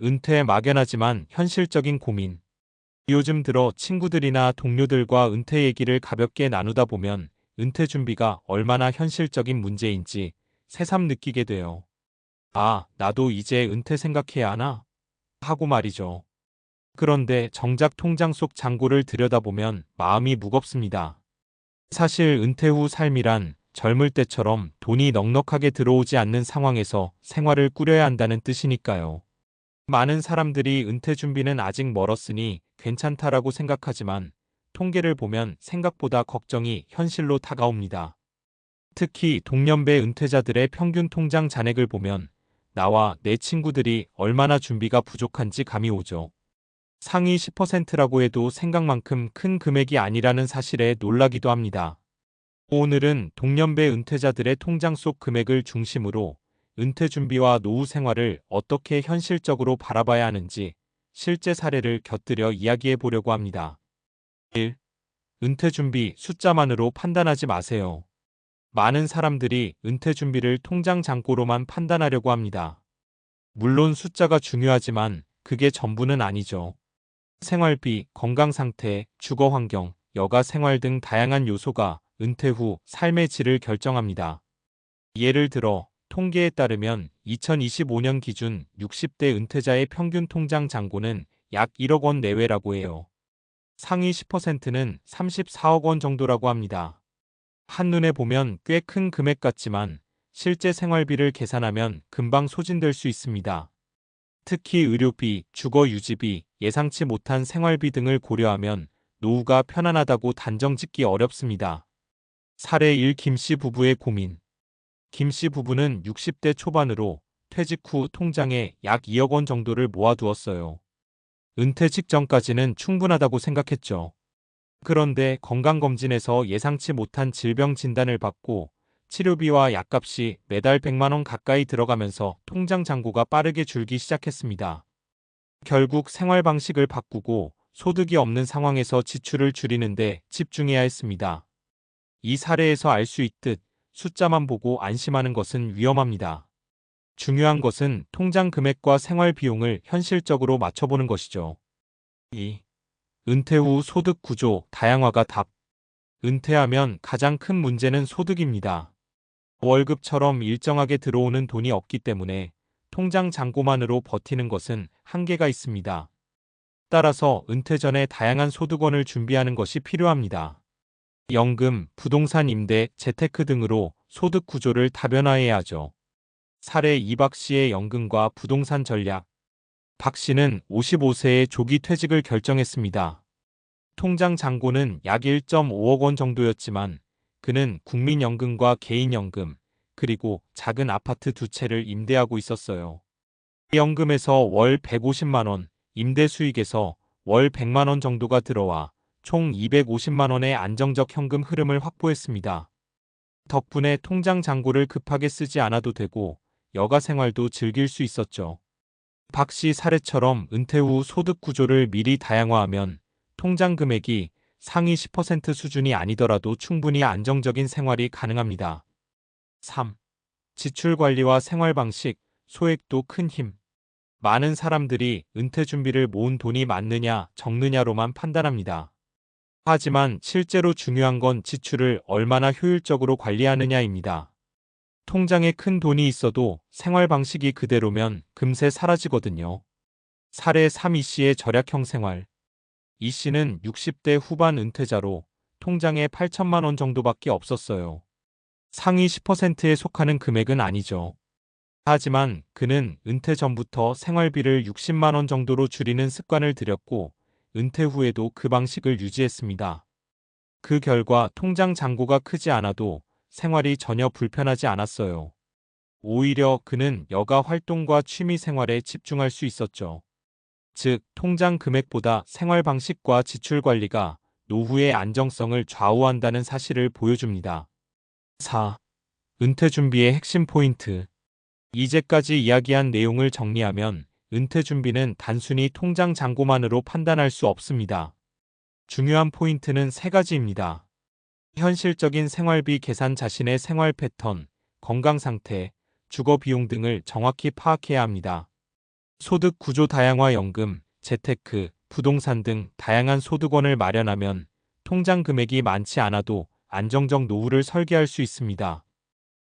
은퇴에 막연하지만 현실적인 고민. 요즘 들어 친구들이나 동료들과 은퇴 얘기를 가볍게 나누다 보면 은퇴 준비가 얼마나 현실적인 문제인지 새삼 느끼게 돼요. 아, 나도 이제 은퇴 생각해야 하나? 하고 말이죠. 그런데 정작 통장 속 잔고를 들여다보면 마음이 무겁습니다. 사실 은퇴 후 삶이란 젊을 때처럼 돈이 넉넉하게 들어오지 않는 상황에서 생활을 꾸려야 한다는 뜻이니까요. 많은 사람들이 은퇴 준비는 아직 멀었으니 괜찮다라고 생각하지만 통계를 보면 생각보다 걱정이 현실로 다가옵니다. 특히 동년배 은퇴자들의 평균 통장 잔액을 보면 나와 내 친구들이 얼마나 준비가 부족한지 감이 오죠. 상위 10%라고 해도 생각만큼 큰 금액이 아니라는 사실에 놀라기도 합니다. 오늘은 동년배 은퇴자들의 통장 속 금액을 중심으로 은퇴 준비와 노후 생활을 어떻게 현실적으로 바라봐야 하는지 실제 사례를 곁들여 이야기해 보려고 합니다. 1. 은퇴 준비 숫자만으로 판단하지 마세요. 많은 사람들이 은퇴 준비를 통장 잔고로만 판단하려고 합니다. 물론 숫자가 중요하지만 그게 전부는 아니죠. 생활비, 건강 상태, 주거 환경, 여가 생활 등 다양한 요소가 은퇴 후 삶의 질을 결정합니다. 예를 들어 통계에 따르면 2025년 기준 60대 은퇴자의 평균 통장 잔고는 약 1억 원 내외라고 해요. 상위 10%는 34억 원 정도라고 합니다. 한눈에 보면 꽤 큰 금액 같지만 실제 생활비를 계산하면 금방 소진될 수 있습니다. 특히 의료비, 주거 유지비, 예상치 못한 생활비 등을 고려하면 노후가 편안하다고 단정 짓기 어렵습니다. 사례 1 김씨 부부의 고민. 김씨 부부는 60대 초반으로 퇴직 후 통장에 약 2억 원 정도를 모아두었어요. 은퇴 직전까지는 충분하다고 생각했죠. 그런데 건강검진에서 예상치 못한 질병 진단을 받고 치료비와 약값이 매달 100만 원 가까이 들어가면서 통장 잔고가 빠르게 줄기 시작했습니다. 결국 생활 방식을 바꾸고 소득이 없는 상황에서 지출을 줄이는데 집중해야 했습니다. 이 사례에서 알 수 있듯 숫자만 보고 안심하는 것은 위험합니다. 중요한 것은 통장 금액과 생활 비용을 현실적으로 맞춰보는 것이죠. 2. 은퇴 후 소득 구조 다양화가 답. 은퇴하면 가장 큰 문제는 소득입니다. 월급처럼 일정하게 들어오는 돈이 없기 때문에 통장 잔고만으로 버티는 것은 한계가 있습니다. 따라서 은퇴 전에 다양한 소득원을 준비하는 것이 필요합니다. 연금, 부동산 임대, 재테크 등으로 소득 구조를 다변화해야 하죠. 사례 2박 씨의 연금과 부동산 전략. 박 씨는 55세에 조기 퇴직을 결정했습니다. 통장 잔고는 약 1.5억 원 정도였지만 그는 국민연금과 개인연금, 그리고 작은 아파트 두 채를 임대하고 있었어요. 연금에서 월 150만 원, 임대 수익에서 월 100만 원 정도가 들어와 총 250만 원의 안정적 현금 흐름을 확보했습니다. 덕분에 통장 잔고를 급하게 쓰지 않아도 되고 여가 생활도 즐길 수 있었죠. 박 씨 사례처럼 은퇴 후 소득 구조를 미리 다양화하면 통장 금액이 상위 10% 수준이 아니더라도 충분히 안정적인 생활이 가능합니다. 3. 지출 관리와 생활 방식, 소액도 큰 힘. 많은 사람들이 은퇴 준비를 모은 돈이 많느냐, 적느냐로만 판단합니다. 하지만 실제로 중요한 건 지출을 얼마나 효율적으로 관리하느냐입니다. 통장에 큰 돈이 있어도 생활 방식이 그대로면 금세 사라지거든요. 사례 3 이 씨의 절약형 생활. 이 씨는 60대 후반 은퇴자로 통장에 8천만 원 정도밖에 없었어요. 상위 10%에 속하는 금액은 아니죠. 하지만 그는 은퇴 전부터 생활비를 60만 원 정도로 줄이는 습관을 들였고 은퇴 후에도 그 방식을 유지했습니다. 그 결과 통장 잔고가 크지 않아도 생활이 전혀 불편하지 않았어요. 오히려 그는 여가 활동과 취미 생활에 집중할 수 있었죠. 즉, 통장 금액보다 생활 방식과 지출 관리가 노후의 안정성을 좌우한다는 사실을 보여줍니다. 4. 은퇴 준비의 핵심 포인트. 이제까지 이야기한 내용을 정리하면 은퇴 준비는 단순히 통장 잔고만으로 판단할 수 없습니다. 중요한 포인트는 세 가지입니다. 현실적인 생활비 계산, 자신의 생활 패턴, 건강 상태, 주거 비용 등을 정확히 파악해야 합니다. 소득 구조 다양화 연금, 재테크, 부동산 등 다양한 소득원을 마련하면 통장 금액이 많지 않아도 안정적 노후를 설계할 수 있습니다.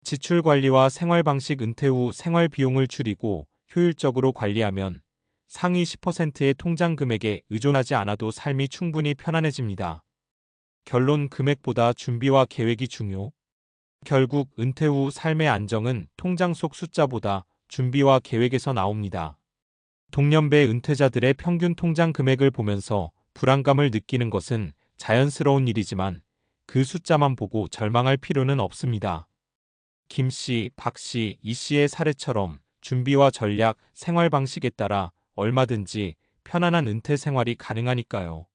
지출 관리와 생활 방식 은퇴 후 생활 비용을 줄이고 효율적으로 관리하면 상위 10%의 통장 금액에 의존하지 않아도 삶이 충분히 편안해집니다. 결론 금액보다 준비와 계획이 중요. 결국 은퇴 후 삶의 안정은 통장 속 숫자보다 준비와 계획에서 나옵니다. 동년배 은퇴자들의 평균 통장 금액을 보면서 불안감을 느끼는 것은 자연스러운 일이지만 그 숫자만 보고 절망할 필요는 없습니다. 김 씨, 박 씨, 이 씨의 사례처럼 준비와 전략, 생활 방식에 따라 얼마든지 편안한 은퇴 생활이 가능하니까요.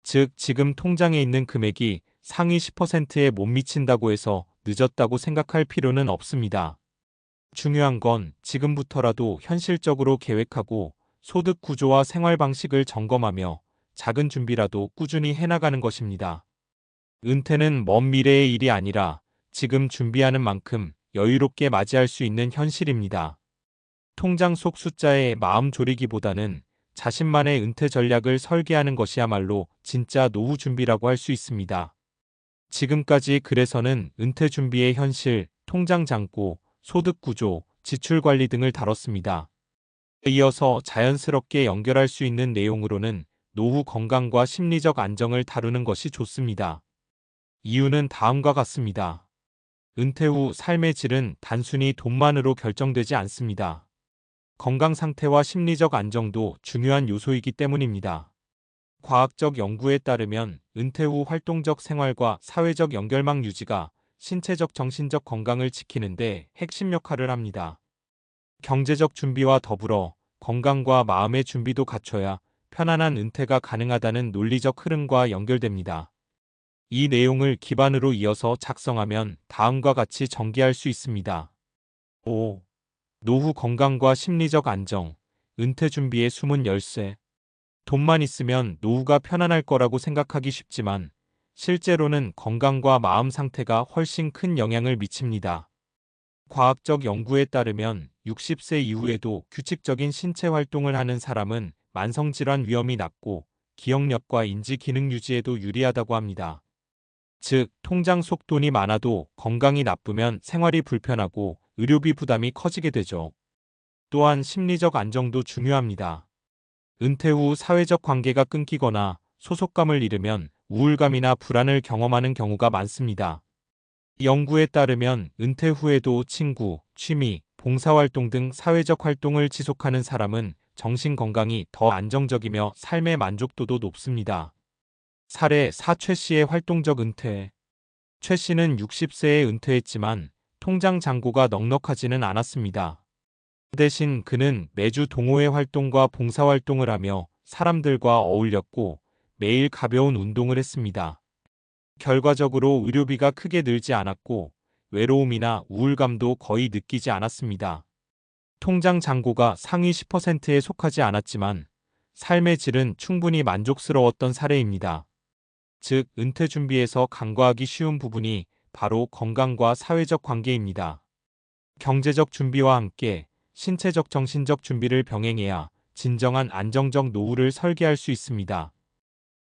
즉, 지금 통장에 있는 금액이 상위 10%에 못 미친다고 해서 늦었다고 생각할 필요는 없습니다. 중요한 건 지금부터라도 현실적으로 계획하고 소득 구조와 생활 방식을 점검하며 작은 준비라도 꾸준히 해나가는 것입니다. 은퇴는 먼 미래의 일이 아니라 지금 준비하는 만큼 여유롭게 맞이할 수 있는 현실입니다. 통장 속 숫자에 마음 졸이기보다는 자신만의 은퇴 전략을 설계하는 것이야말로 진짜 노후 준비라고 할 수 있습니다. 지금까지 그래서는 은퇴 준비의 현실, 통장 잔고, 소득 구조, 지출 관리 등을 다뤘습니다. 이어서 자연스럽게 연결할 수 있는 내용으로는 노후 건강과 심리적 안정을 다루는 것이 좋습니다. 이유는 다음과 같습니다. 은퇴 후 삶의 질은 단순히 돈만으로 결정되지 않습니다. 건강 상태와 심리적 안정도 중요한 요소이기 때문입니다. 과학적 연구에 따르면 은퇴 후 활동적 생활과 사회적 연결망 유지가 신체적 정신적 건강을 지키는 데 핵심 역할을 합니다. 경제적 준비와 더불어 건강과 마음의 준비도 갖춰야 편안한 은퇴가 가능하다는 논리적 흐름과 연결됩니다. 이 내용을 기반으로 이어서 작성하면 다음과 같이 전개할 수 있습니다. 5. 노후 건강과 심리적 안정, 은퇴 준비의 숨은 열쇠. 돈만 있으면 노후가 편안할 거라고 생각하기 쉽지만 실제로는 건강과 마음 상태가 훨씬 큰 영향을 미칩니다. 과학적 연구에 따르면 60세 이후에도 규칙적인 신체 활동을 하는 사람은 만성질환 위험이 낮고 기억력과 인지 기능 유지에도 유리하다고 합니다. 즉, 통장 속 돈이 많아도 건강이 나쁘면 생활이 불편하고 의료비 부담이 커지게 되죠. 또한 심리적 안정도 중요합니다. 은퇴 후 사회적 관계가 끊기거나 소속감을 잃으면 우울감이나 불안을 경험하는 경우가 많습니다. 연구에 따르면 은퇴 후에도 친구, 취미, 봉사활동 등 사회적 활동을 지속하는 사람은 정신 건강이 더 안정적이며 삶의 만족도도 높습니다. 사례 4. 최 씨의 활동적 은퇴. 최 씨는 60세에 은퇴했지만 통장 잔고가 넉넉하지는 않았습니다. 대신 그는 매주 동호회 활동과 봉사활동을 하며 사람들과 어울렸고 매일 가벼운 운동을 했습니다. 결과적으로 의료비가 크게 늘지 않았고 외로움이나 우울감도 거의 느끼지 않았습니다. 통장 잔고가 상위 10%에 속하지 않았지만 삶의 질은 충분히 만족스러웠던 사례입니다. 즉, 은퇴 준비에서 간과하기 쉬운 부분이 바로 건강과 사회적 관계입니다. 경제적 준비와 함께 신체적 정신적 준비를 병행해야 진정한 안정적 노후를 설계할 수 있습니다.